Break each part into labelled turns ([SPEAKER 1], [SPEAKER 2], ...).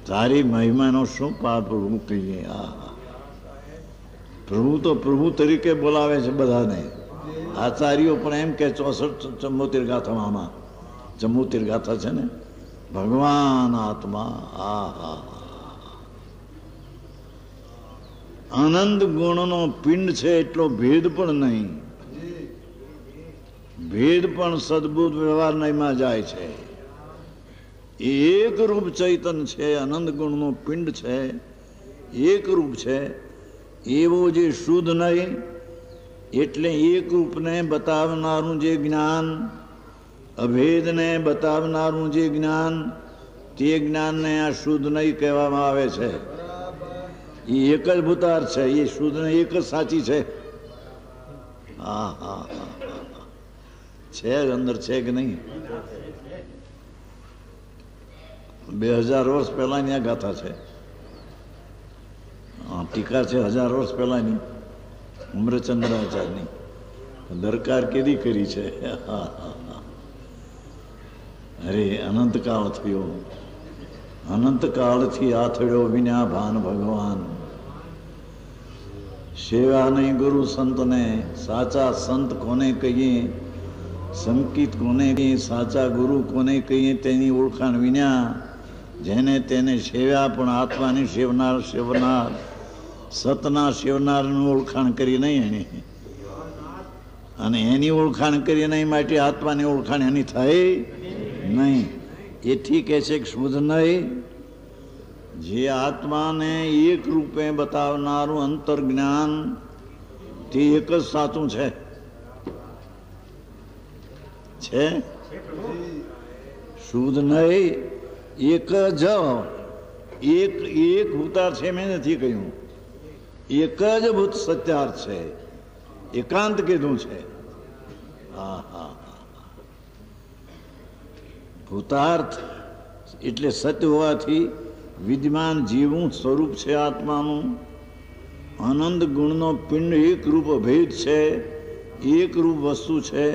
[SPEAKER 1] તારી મહિમાનો શું પાર પ્રભુ કહીએ. આ પ્રભુ તો પ્રભુ તરીકે બોલાવે છે બધાને. આચાર્યો પણ એમ કે 64 74 ગાથામાં 74 ગાથા છે ને, ભગવાન આત્મા. આનંદ ગુણનો પિંડ છે એટલો ભેદ પણ નહીં. ભેદ પણ સદબુદ્ધ વ્યવહાર નહીમાં જાય છે. એક રૂપ ચૈતન છે, આનંદ ગુણનો પિંડ છે, એક રૂપ છે. એવો જે શુદ્ધ નહીં એટલે એક રૂપને બતાવનારું જે જ્ઞાન, અભેદને બતાવનારું જે જ્ઞાન, તે જ્ઞાનને આ શુદ્ધ નહીં કહેવામાં આવે છે. એ એક જ ભૂતાર છે, એ શુદ્ધ ને એક જ સાચી છે. હા હા છે અંદર છે કે નહીં? 2000 વર્ષ પહેલાની આ ગાથા છે. ટીકા છે 1000 વર્ષ પહેલાની અમૃતચંદ્રાચાર્યની. દરકાર કેદી કરી છે? અરે અનંતકાળ થયો, અનંતકાળથી આથડ્યો વિના ભાન ભગવાન. સેવા નહીં ગુરુ સંતને, સાચા સંત કોને કહીએ, સંકિત કોને કહીએ, સાચા ગુરુ કોને કહીએ, તેની ઓળખાણ વિના જેને તેને સેવ્યા પણ આત્માની સેવનાર સતના સેવનારનું ઓળખાણ કરી નહીં એની, અને એની ઓળખાણ કરી નહીં માટે આત્માની ઓળખાણ એની થાય નહીં. એથી કહે છે કે શુદ્ધ નહીં. જે આત્માને એક રૂપે બતાવનારું અંતર જ્ઞાન તે એક જ સાચું છે. શુદ્ધ નહીં, એક જ એક ભૂતાર છે. મેં નથી કહ્યું, એક જ ભૂત સત્યાર્થ છે, એકાંત કીધું છે. હા હા ભૂતાર્થ એટલે સત્ય હોવાથી વિદ્યમાન જીવનું સ્વરૂપ છે આત્માનું. આનંદ ગુણનો પિંડ એક રૂપ ભેદ છે, એક રૂપ વસ્તુ છે.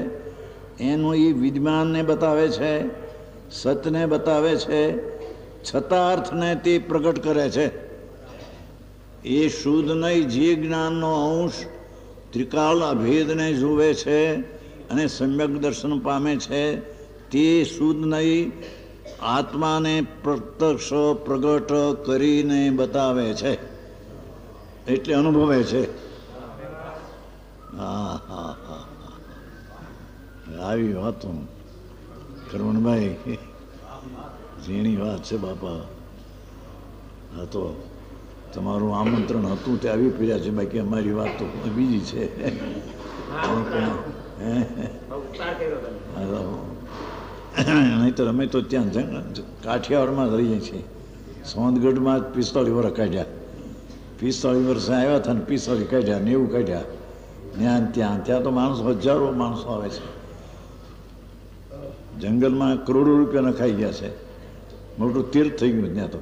[SPEAKER 1] એનું એ વિદ્યમાનને બતાવે છે, સતને બતાવે છે, છતાં અર્થને તે પ્રગટ કરે છે. એ શુદ્ધ નહીં જે જ્ઞાનનો અંશ ત્રિકાળ અભેદને જુએ છે અને સમ્યક દર્શન પામે છે, તે શુદ્ધ નહીં આત્માને પ્રત્યક્ષ પ્રગટ કરીને બતાવે છે, એટલે અનુભવે છે. હા હા હા આવી વાતો કરવણભાઈ, ઝીણી વાત છે બાપા. હા તો તમારું આમંત્રણ હતું તે આવી ફર્યા છે, બાકી અમારી વાત તો બીજી છે. નહીંતર અમે તો ત્યાં કાઠિયાવાડમાં જ રહીએ છીએ. સોનગઢમાં જ 45 વર્ષ કાઢ્યા. 45 વર્ષે આવ્યા હતા ને 45 કાઢ્યા, 90 કાઢ્યા. ત્યાં તો માણસો, હજારો માણસો આવે છે. જંગલમાં કરોડો રૂપિયા નખાઈ ગયા છે. મોટું તીર્થ થઈ ગયું ત્યાં તો.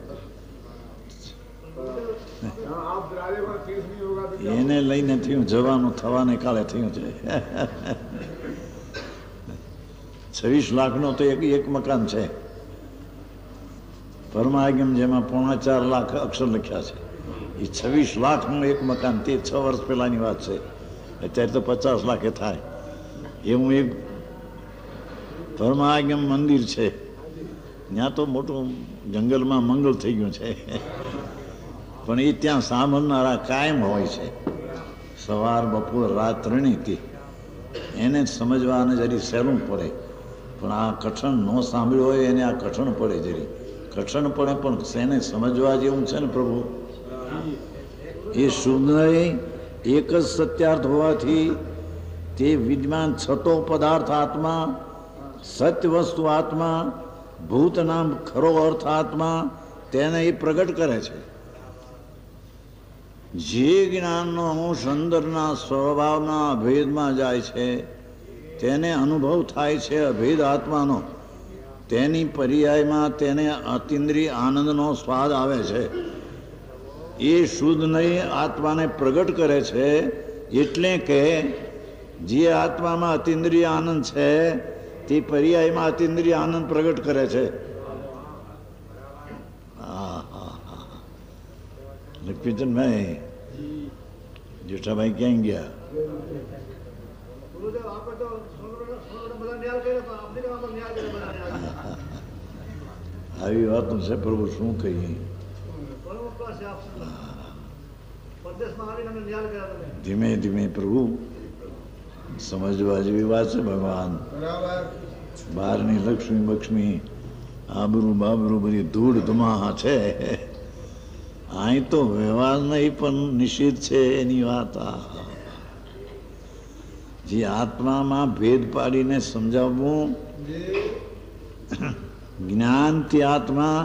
[SPEAKER 1] એને લઈને થયું, જવાનું થવાને કાળે થયું છે. 26 લાખનો તો એક મકાન છે પરમાગમ, જેમાં 4.5 લાખ અક્ષર લખ્યા છે. એ 26 લાખનું એક મકાન, તે 6 વર્ષ પહેલાની વાત છે. અત્યારે તો 50 લાખે થાય એવું એક પરમાગમ મંદિર છે. ત્યાં તો મોટું જંગલમાં મંગળ થઈ ગયું છે. પણ એ ત્યાં સાંભળનારા કાયમ હોય છે, સવાર બપોર રાત ત્રણેયથી. એને સમજવાને જરી સહેલું પડે, પણ આ કઠણ ન સાંભળ્યું હોય એને આ કઠણ પડે, જરી કઠણ પડે. પણ એને સમજવા જેવું છે ને પ્રભુ. એ શુદ્ધ એક જ સત્યાર્થ હોવાથી તે વિદ્યમાન છતો પદાર્થ આત્મા, સત્ય વસ્તુ આત્મા, ભૂત નામ ખરો અર્થ આત્મા, તેને એ પ્રગટ કરે છે. જે જ્ઞાનનો અંશ અંદરના સ્વભાવના અભેદમાં જાય છે તેને અનુભવ થાય છે અભેદ આત્માનો. તેની પર્યાયમાં તેને અતિન્દ્રિય આનંદનો સ્વાદ આવે છે. એ શુદ્ધ નહીં આત્માને પ્રગટ કરે છે. એટલે કે જે આત્મામાં અતિન્દ્રિય આનંદ છે તે પર્યાયમાં અતિન્દ્રિય આનંદ પ્રગટ કરે છે. હા હા લક્ષ્મીચંદભાઈ, જેઠાભાઈ ક્યાં ગયા? આવી વાતો છે પ્રભુ, શું કહીએ? ધીમે ધીમે પ્રભુ સમજવા જેવી વાત છે. ભગવાન બહારની લક્ષ્મી બક્ષ્મી આબરૂ બાબરૂ બધી ધૂળ ધમાહા છે. અહીં તો વ્યવહાર નહીં પણ નિષિદ્ધ છે એની વાત. જે આત્મામાં ભેદ પાડીને સમજાવવું, જ્ઞાનથી આત્મા,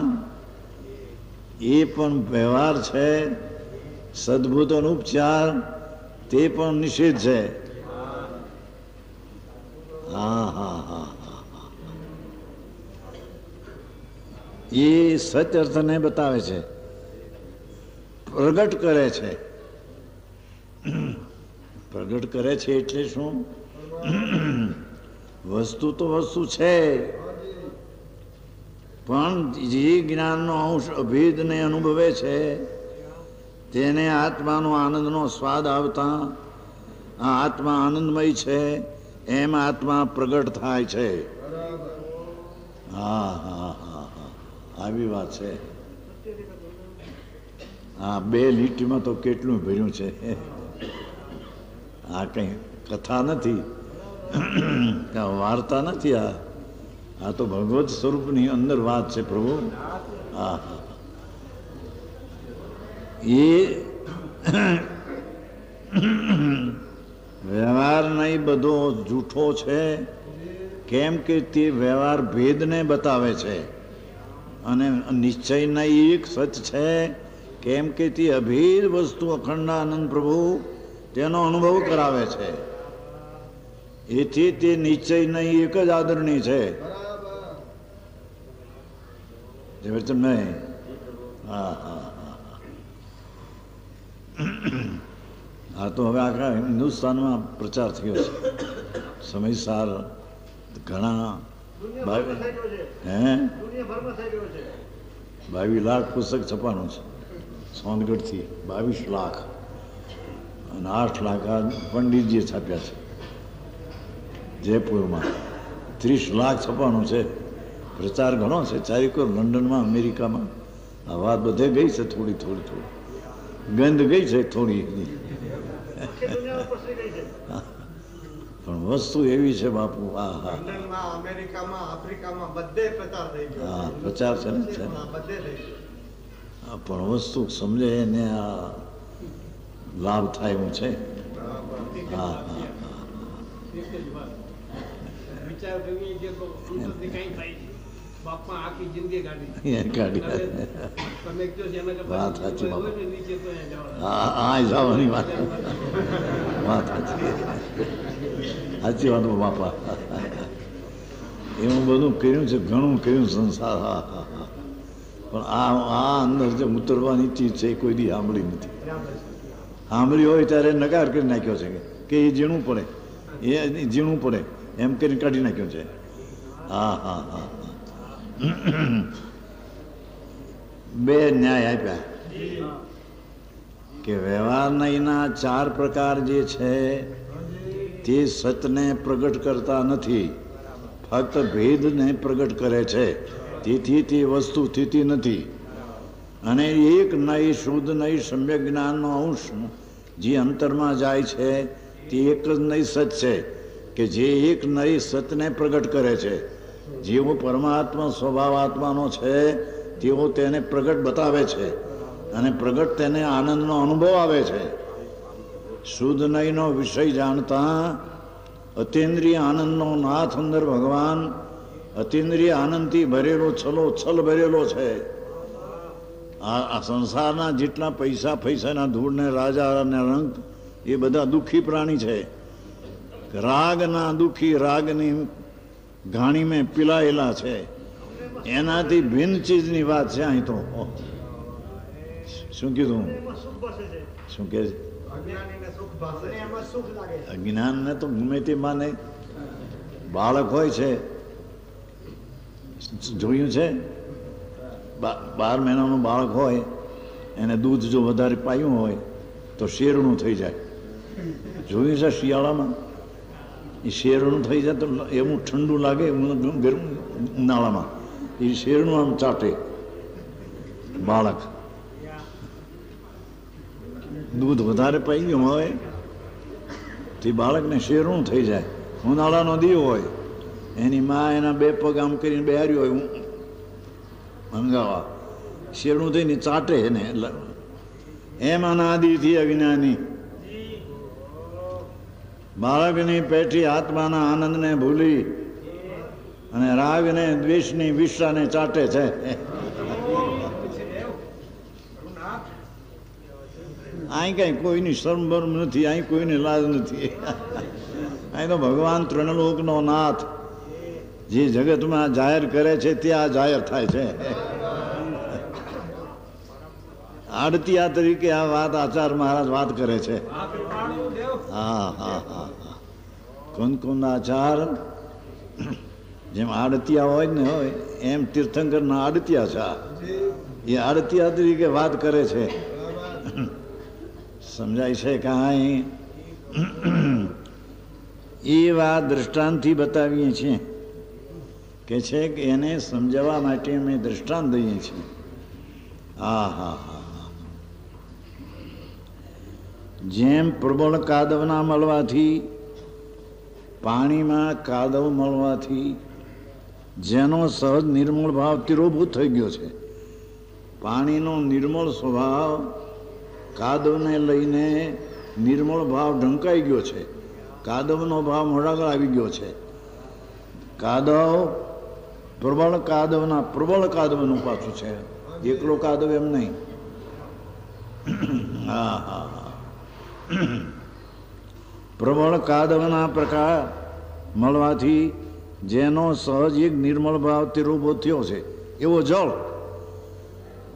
[SPEAKER 1] એ પણ વ્યવહાર છે. સદભૂતનો ઉપચાર તે પણ નિષેધ છે. હા હા હા હા, એ સત્ય અર્થને બતાવે છે, પ્રગટ કરે છે. પ્રગટ કરે છે એટલે શું? વસ્તુ તો વસ્તુ છે, પણ જે જ્ઞાનનો અંશ અભેદને અનુભવે છે તેને આત્માનો આનંદનો સ્વાદ આવતા આ આત્મા આનંદમય છે એમ આત્મા પ્રગટ થાય છે. હા હા હા હા, આવી વાત છે. આ બે લીટીમાં તો કેટલું ભર્યું છે. આ કંઈ કથા નથી, વાર્તા નથી. આ તો ભગવત સ્વરૂપની અંદર વાત છે પ્રભુ. હા હા, એ વ્યવહાર નહીં બધો જૂઠો છે. કેમ કે તે વ્યવહાર ભેદને બતાવે છે, અને નિશ્ચયના એક સચ છે. કેમ કે તે અભેદ વસ્તુ અખંડ આનંદ પ્રભુ તેનો અનુભવ કરાવે છે. એથી તે નિશ્ચય નહીં એક જ આદરણી છે. નહીં? હા હા હા. આ તો હવે આખા હિન્દુસ્તાનમાં પ્રચાર થયો છે. સમયસાર ઘણા 22 લાખ પુસ્તક છપાનું છે સોનગઢથી. 22 લાખ, અને 8 લાખ આ પંડિતજીએ છાપ્યા છે જયપુરમાં. 30 લાખ છપાનું છે. પ્રચાર ઘણો છે ચારેકોર, લંડનમાં, અમેરિકામાં. આ વાત બધે ગઈ છે. થોડી થોડી થોડી ગંધ ગઈ છે થોડી, પણ વસ્તુ એવી છે બાપુ. હા હા, હા પ્રચાર છે ને, પણ વસ્તુ સમજે એને આ લાભ થાય એવું છે. હા હા, વાત સાચી. હા જવાની વાત, વાત સાચી સાચી વાત બાપા. એવું બધું કર્યું છે, ઘણું કર્યું સંસાર. હા હા હા, પણ આ અંદર જે ઉતરવાની ચીજ છે એ કોઈ દી સાંભળી નથી. સાંભળી હોય ત્યારે નકાર કરી નાખ્યો છે કે એ ઝીણું પડે, એ ઝીણું પડે એમ કરીને કાઢી નાખ્યો છે. હા હા હા, બે ન્યાય આપ્યા કે વ્યવહારના 4 પ્રકાર જે છે તે સતને પ્રગટ કરતા નથી, ફક્ત ભેદને પ્રગટ કરે છે. તેથી તે વસ્તુ સ્થિતિ નથી. અને એક નહીં, શુદ્ધ નહીં, સમ્યક જ્ઞાનનો અંશ જે અંતરમાં જાય છે તે એક જ નહીં સત છે કે જે એક નહીં સતને પ્રગટ કરે છે. જેવો પરમાત્મા સ્વભાવ આત્માનો છે તેવો તેને પ્રગટ બતાવે છે, અને પ્રગટ તેને આનંદનો અનુભવ આવે છે. શુદ્ધ નહીંનો વિષય જાણતા અતિન્દ્રિય આનંદનો નાથ અંદર ભગવાન અતિન્દ્રિય આનંદથી ભરેલો છલ ભરેલો છે. આ સંસારના જેટલા પૈસાના ધૂળને રાજા અને રંગ એ બધા દુઃખી પ્રાણી છે. રાગના દુઃખી, રાગની ઘાણી મેં પીલાયેલા છે. એનાથી ભિન્ન ચીજની વાત છે અહીં તો. શું કીધું? શું કે અજ્ઞાનને તો ગમે તે માને. બાળક હોય છે, જોયું છે 12 મહિનાનું બાળક હોય એને દૂધ જો વધારે પાયું હોય તો શેરણું થઈ જાય. જોયું છે શિયાળામાં એ શેરણું થઈ જાય તો એવું ઠંડુ લાગે ગરમ ઉનાળામાં એ શેરણું આમ ચાટે બાળક. દૂધ વધારે પાઈ ગયું હોય તે બાળકને શેરણું થઈ જાય. ઉનાળાનો દીવ હોય એની મા એના બે પગ આમ કરીને બેહાર્યું હોય મંગાવા શેરણું થઈને ચાટે ને એમ અનાદિથી અજ્ઞાની બાળકની પેઠી આત્માના આનંદને ભૂલી અને રાગને દ્વેષની વિષાને ચાટે છે. અહીં કઈ કોઈની શરમ બરમ નથી, અહીં કોઈની લાજ નથી. અહીં તો ભગવાન ત્રણલોકનો નાથ જે જગતમાં જાહેર કરે છે ત્યાં જાહેર થાય છે. આડતિયા તરીકે આ વાત આચાર મહારાજ વાત કરે છે. હા હા હા હા કુંદ આચાર જેમ આડતિયા હોય ને હોય એમ તીર્થંકરના આડતિયા છે. એ આડતિયા તરીકે વાત કરે છે. સમજાય છે કાંઈ? એ વાત દ્રષ્ટાંતથી બતાવીએ છીએ કે છે કે એને સમજાવવા માટે અમે દ્રષ્ટાંત દઈએ છીએ. હા હા હા જેમ પ્રબળ કાદવના મળવાથી પાણીમાં કાદવ મળવાથી જેનો સહજ નિર્મળ ભાવ તિરોભૂત થઈ ગયો છે. પાણીનો નિર્મળ સ્વભાવ કાદવને લઈને નિર્મળ ભાવ ઢંકાઈ ગયો છે. કાદવનો ભાવ મોડાગળ આવી ગયો છે. કાદવ પ્રબળ કાદવનું પાછું છે, એકલો કાદવ એમ નહીં. હા હા હા પ્રબળ કાદવના પ્રકાર મળવાથી જેનો સહજ એક નિર્મળ ભાવ તિરુભો થયો છે એવો જળ.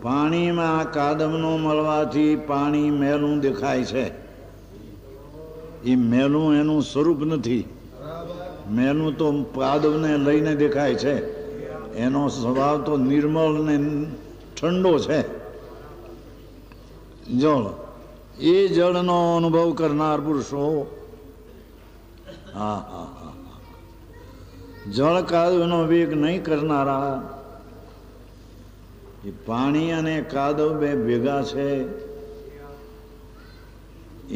[SPEAKER 1] પાણીમાં કાદવનો મળવાથી પાણી મેલું દેખાય છે. એ મેલું એનું સ્વરૂપ નથી. મેલું તો કાદવને લઈને દેખાય છે. એનો સ્વભાવ તો નિર્મળ ને ઠંડો છે. જળ એ જળનો અનુભવ કરનાર પુરુષો. હા હા હા જળ કાદવનો વેગ નહીં કરનારા. એ પાણી અને કાદવ બે ભેગા છે.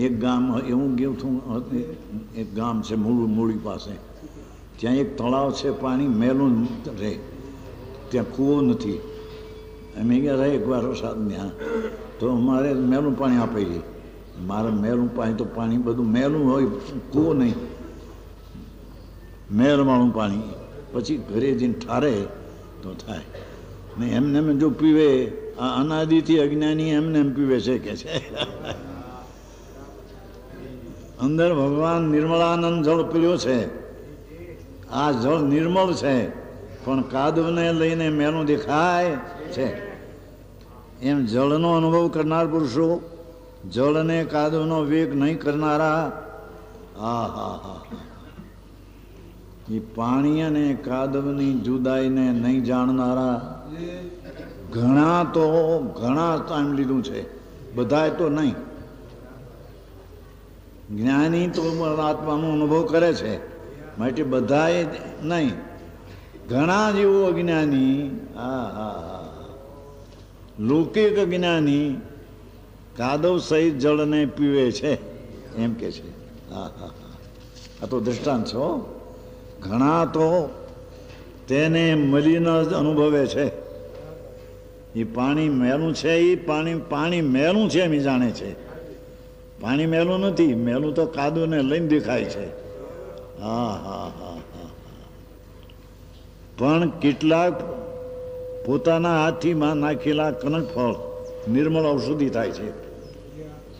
[SPEAKER 1] એક ગામ એવું ગયું હતું, એક ગામ છે મૂળી પાસે, ત્યાં એક તળાવ છે, પાણી મેલું રહે, ત્યાં કૂવો નથી. અમે ગયા રહે એકવાર વરસાદ ત્યાં તો અમારે મેલું પાણી આપેલી. મારે મેલું પાણી તો પાણી બધું મેલું હોય, કૂવો નહીં, મેલવાળું પાણી. પછી ઘરે જઈને ઠારે તો થાય ને. એમને એમ જો પીવે, આ અનાદિથી અજ્ઞાની એમને એમ પીવે છે કે છે. અંદર ભગવાન નિર્મળાનંદ જળ પીર્યો છે. આ જળ નિર્મળ છે પણ કાદવને લઈને મેલું દેખાય છે. એમ જળનો અનુભવ કરનાર પુરુષો, જળને કાદવનો વેગ નહીં કરનારા. હા હા હા એ પાણી અને કાદવની જુદાઈને નહીં જાણનારા. ઘણા ટાઈમ લીધું છે, બધાએ તો નહીં. જ્ઞાની તો આત્માનો અનુભવ કરે છે માટે બધાએ નહીં. ઘણા જેવો અજ્ઞાની, હા હા હા લૌકિક જ્ઞાની કાદવ સહિત જળને પીવે છે એમ કે છે. હા હા હા આ તો દ્રષ્ટાંત છે. ઘણા તો તેને મલિન જ અનુભવે છે. એ પાણી મેલું છે, એ પાણી મેલું છે એમ જાણે છે. પાણી મેલું નથી, મેલું તો કાદવને લઈને દેખાય છે. હા હા હા હા પણ કેટલાક પોતાના હાથીમાં નાખેલા કનકફળ નિર્મળ ઔષધિ થાય છે.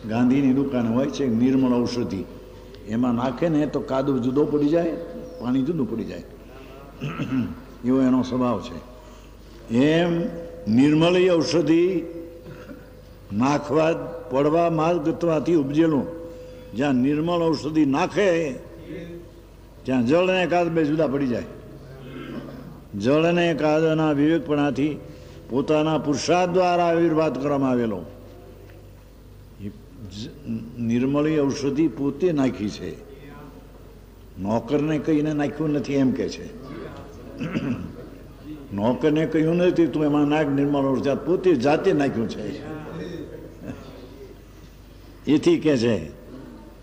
[SPEAKER 1] ગાંધીની દુકાન હોય છે નિર્મળ ઔષધિ, એમાં નાખે ને તો કાદવ જુદો પડી જાય, પાણી જુદું પડી જાય. એવો એનો સ્વભાવ છે. એમ નિર્મળ ઔષધિ નાખવા પડવા માર્ગત્વાથી ઉપજેલું જ્યાં નિર્મળ ઔષધિ નાખે ત્યાં જળ અને કાદવ બે જુદા પડી જાય. જળ અને કાદવના વિવેકપણાથી પોતાના પુરુષાર્થ દ્વારા આવિર્ભાત કરવામાં આવેલો નિર્મળી ઔષધિ પોતે નાખી છે, નોકરને કહીને નાખ્યું નથી એમ કે છે. નોકરને કહ્યું નથી તું એમાં નાખ નિર્મળ ઔષધિ, પોતે જાતે નાખ્યું છે. એથી કે છે